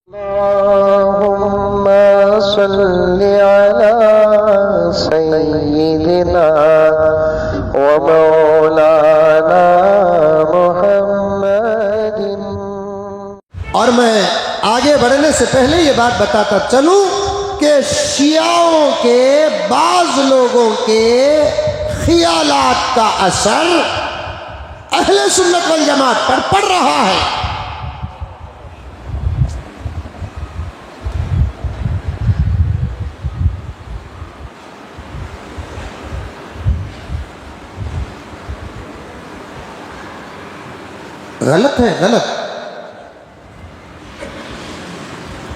اللهم صل على سيدنا ومولانا محمد۔ اور میں آگے بڑھنے سے پہلے یہ بات بتاتا چلوں کہ شیعوں کے بعض لوگوں کے خیالات کا اثر اہل سنت والجماعت پر پڑ رہا ہے۔ غلط ہے، غلط۔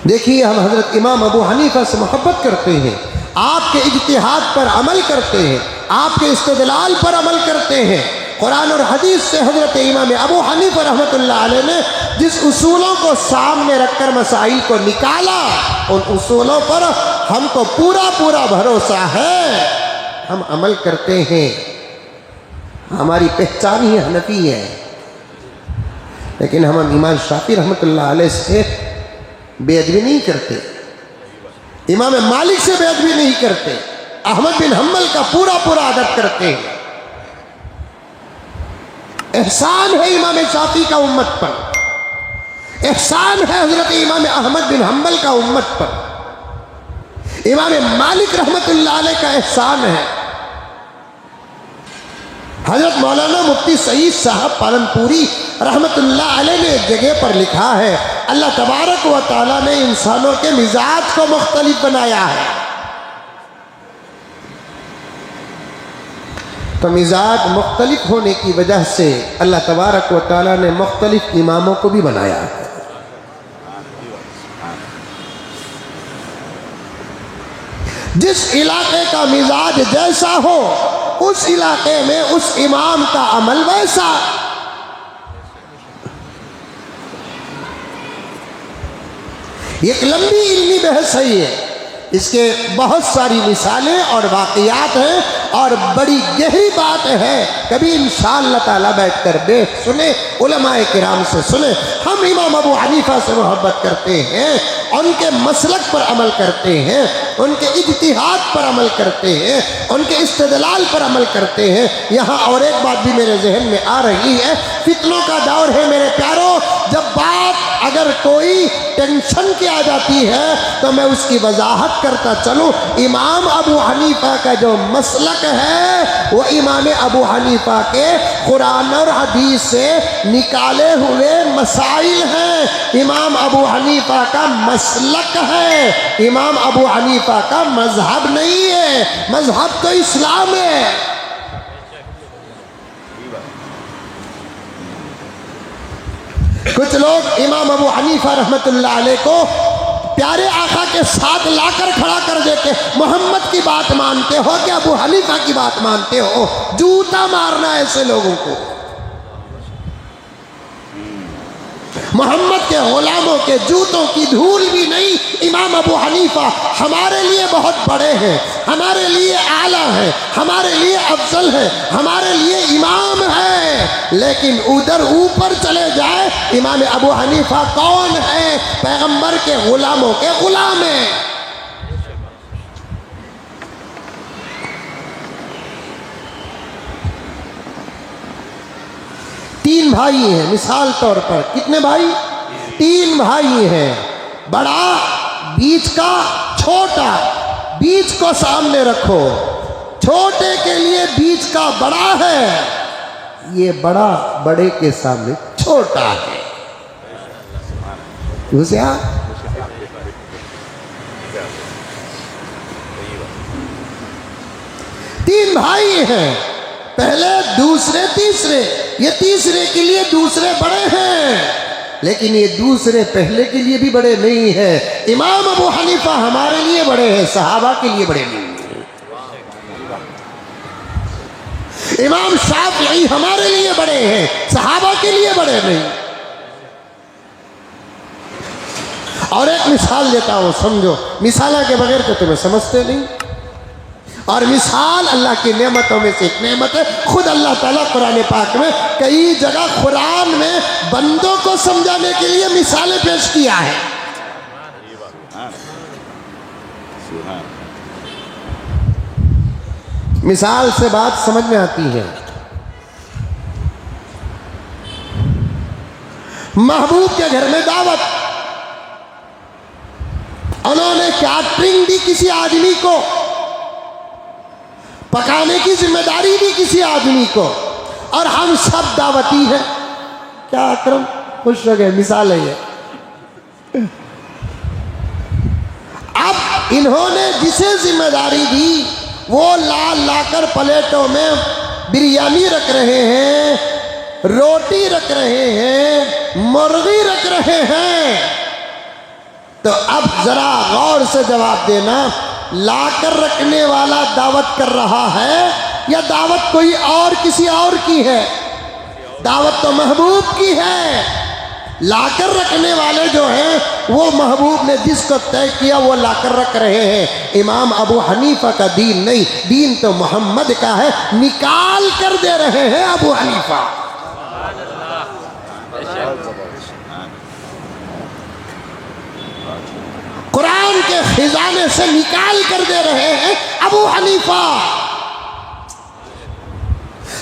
دیکھیے، ہم حضرت امام ابو حنیفہ سے محبت کرتے ہیں، آپ کے اجتہاد پر عمل کرتے ہیں، آپ کے استدلال پر عمل کرتے ہیں۔ قرآن اور حدیث سے حضرت امام ابو حنیفہ رحمۃ اللہ علیہ نے جس اصولوں کو سامنے رکھ کر مسائل کو نکالا، ان اصولوں پر ہم کو پورا بھروسہ ہے، ہم عمل کرتے ہیں۔ ہماری پہچان ہی حنفی ہے، لیکن ہم امام شافعی رحمۃ اللہ علیہ سے بے ادبی نہیں کرتے، امام مالک سے بے ادبی نہیں کرتے، احمد بن حنبل کا پورا ادب کرتے ہیں۔ احسان ہے امام شافعی کا امت پر، احسان ہے حضرت امام احمد بن حنبل کا امت پر، امام مالک رحمۃ اللہ علیہ کا احسان ہے۔ حضرت مولانا مفتی سعید صاحب پالنپوری رحمت اللہ علیہ نے ایک جگہ پر لکھا ہے، اللہ تبارک و تعالیٰ نے انسانوں کے مزاج کو مختلف بنایا ہے، تو مزاج مختلف ہونے کی وجہ سے اللہ تبارک و تعالیٰ نے مختلف اماموں کو بھی بنایا ہے۔ جس علاقے کا مزاج جیسا ہو، اس علاقے میں اس امام کا عمل ویسا۔ یہ ایک لمبی علمی بحث ہے، اس کے بہت ساری مثالیں اور واقعات ہیں اور بڑی گہری بات ہے، کبھی انشاءاللہ تعالیٰ بیٹھ کر سنیں، علماء کرام سے سنیں۔ ہم امام ابو حنیفہ سے محبت کرتے ہیں، ان کے مسلک پر عمل کرتے ہیں، ان کے اجتہاد پر عمل کرتے ہیں، ان کے استدلال پر عمل کرتے ہیں۔ یہاں اور ایک بات بھی میرے ذہن میں آ رہی ہے، فتنوں کا دور ہے میرے پیارو، جب بات اگر کوئی ٹینشن کی آ جاتی ہے تو میں اس کی وضاحت کرتا چلوں۔ امام ابو حنیفہ کا جو مسلک ہے وہ امام ابو حنیفہ کے قرآن اور حدیث سے نکالے ہوئے مسائل ہیں، امام ابو حنیفہ کا مسلک ہے، امام ابو حنیفہ کا مذہب نہیں ہے، مذہب تو اسلام ہے۔ کچھ لوگ امام ابو حنیفہ رحمت اللہ علیہ کو پیارے آقا کے ساتھ لا کر کھڑا کر دیتے، محمد کی بات مانتے ہو کہ ابو حنیفہ کی بات مانتے ہو؟ جوتا مارنا ایسے لوگوں کو۔ محمد کے غلاموں کے جوتوں کی دھول بھی نہیں۔ امام ابو حنیفہ ہمارے لیے بہت بڑے ہیں، ہمارے لیے اعلیٰ ہیں، ہمارے لیے افضل ہیں، ہمارے لیے امام ہیں، لیکن ادھر اوپر چلے جائے، امام ابو حنیفہ کون ہے؟ پیغمبر کے غلاموں کے غلام ہیں۔ تین بھائی ہیں، مثال طور پر کتنے بھائی؟ تین بھائی ہیں، بڑا، بیچ کا، چھوٹا۔ بیچ کو سامنے رکھو، چھوٹے کے لیے بیچ کا بڑا ہے، یہ بڑا بڑے کے سامنے چھوٹا ہے۔ تین بھائی ہیں، پہلے، دوسرے، تیسرے۔ یہ تیسرے کے لیے دوسرے بڑے ہیں، لیکن یہ دوسرے پہلے کے لیے بھی بڑے نہیں ہیں۔ امام ابو حنیفہ ہمارے لیے بڑے ہیں، صحابہ کے لیے بڑے نہیں ہیں۔ امام شافعی ہمارے لیے بڑے ہیں، صحابہ کے لیے بڑے نہیں۔ اور ایک مثال دیتا ہوں، سمجھو، مثالہ کے بغیر تو تمہیں سمجھتے نہیں۔ اور مثال اللہ کی نعمتوں میں سے ایک نعمت ہے۔ خود اللہ تعالیٰ قرآن پاک میں کئی جگہ قرآن میں بندوں کو سمجھانے کے لیے مثالیں پیش کیا ہے۔ مثال سے بات سمجھ میں آتی ہے. محبوب کے گھر میں دعوت, انہوں نے کیٹرنگ دی کسی آدمی کو, پکانے کی ذمہ داری دی کسی آدمی کو, اور ہم سب دعوتی ہیں. کیا اکرم خوش ہو گئے, مثال ہے یہ. اب انہوں نے جسے ذمہ داری دی وہ لا کر پلیٹوں میں بریانی رکھ رہے ہیں, روٹی رکھ رہے ہیں, مرغی رکھ رہے ہیں. تو اب ذرا غور سے جواب دینا, لا کر رکھنے والا دعوت کر رہا ہے یا دعوت کوئی اور کسی اور کی ہے؟ دعوت تو محبوب کی ہے. لا کر رکھنے والے جو ہیں وہ محبوب نے جس کو طے کیا وہ لا کر رکھ رہے ہیں. امام ابو حنیفہ کا دین نہیں, دین تو محمد کا ہے, نکال کر دے رہے ہیں ابو حنیفہ. قرآن کے خزانے سے نکال کر دے رہے ہیں ابو حنیفہ,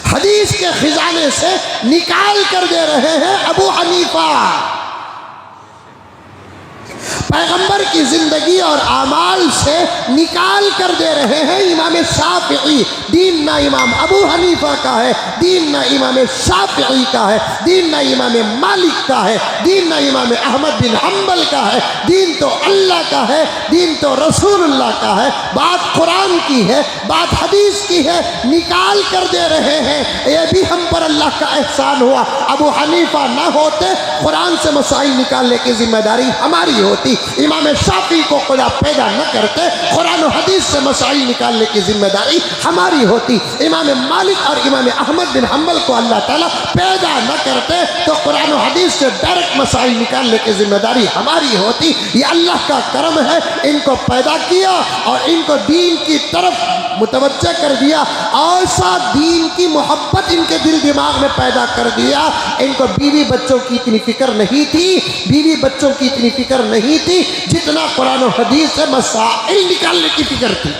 حدیث کے خزانے سے نکال کر دے رہے ہیں ابو حنیفہ. پیغمبر کی زندگی اور اعمال سے نکال کر دے رہے ہیں امام شافعی. دین نہ امام ابو حنیفہ کا ہے, دین نہ امام شافعی کا ہے, دین نہ امام مالک کا ہے, دین نہ امام احمد بن حنبل کا ہے. دین تو اللہ کا ہے, دین تو رسول اللہ کا ہے. بات قرآن کی ہے, بات حدیث کی ہے, نکال کر دے رہے ہیں. یہ بھی ہم پر اللہ کا احسان ہوا. ابو حنیفہ نہ ہوتے قرآن سے مسائل نکالنے کی ذمہ داری ہماری ہوتی. امام شافعی کو خدا پیدا نہ کرتے, قرآن و حدیث سے مسائل نکالنے کی ذمہ داری ہماری ہوتی. امام مالک اور امام احمد بن حنبل کو اللہ تعالیٰ پیدا نہ کرتے تو قرآن و حدیث سے ڈائریکٹ مسائل نکالنے کی ذمہ داری ہماری ہوتی. یہ اللہ کا کرم ہے, ان کو پیدا کیا اور ان کو دین کی طرف متوجہ کر دیا. ایسا دین کی محبت ان کے دل دماغ میں پیدا کر دیا. ان کو بیوی بچوں کی اتنی فکر نہیں تھی, بیوی بچوں کی اتنی فکر نہیں تھی جتنا قرآن و حدیث سے مسائل نکالنے کی فکر تھی.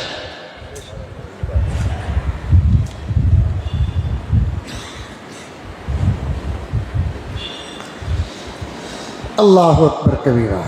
اللہ اکبر کبیرہ.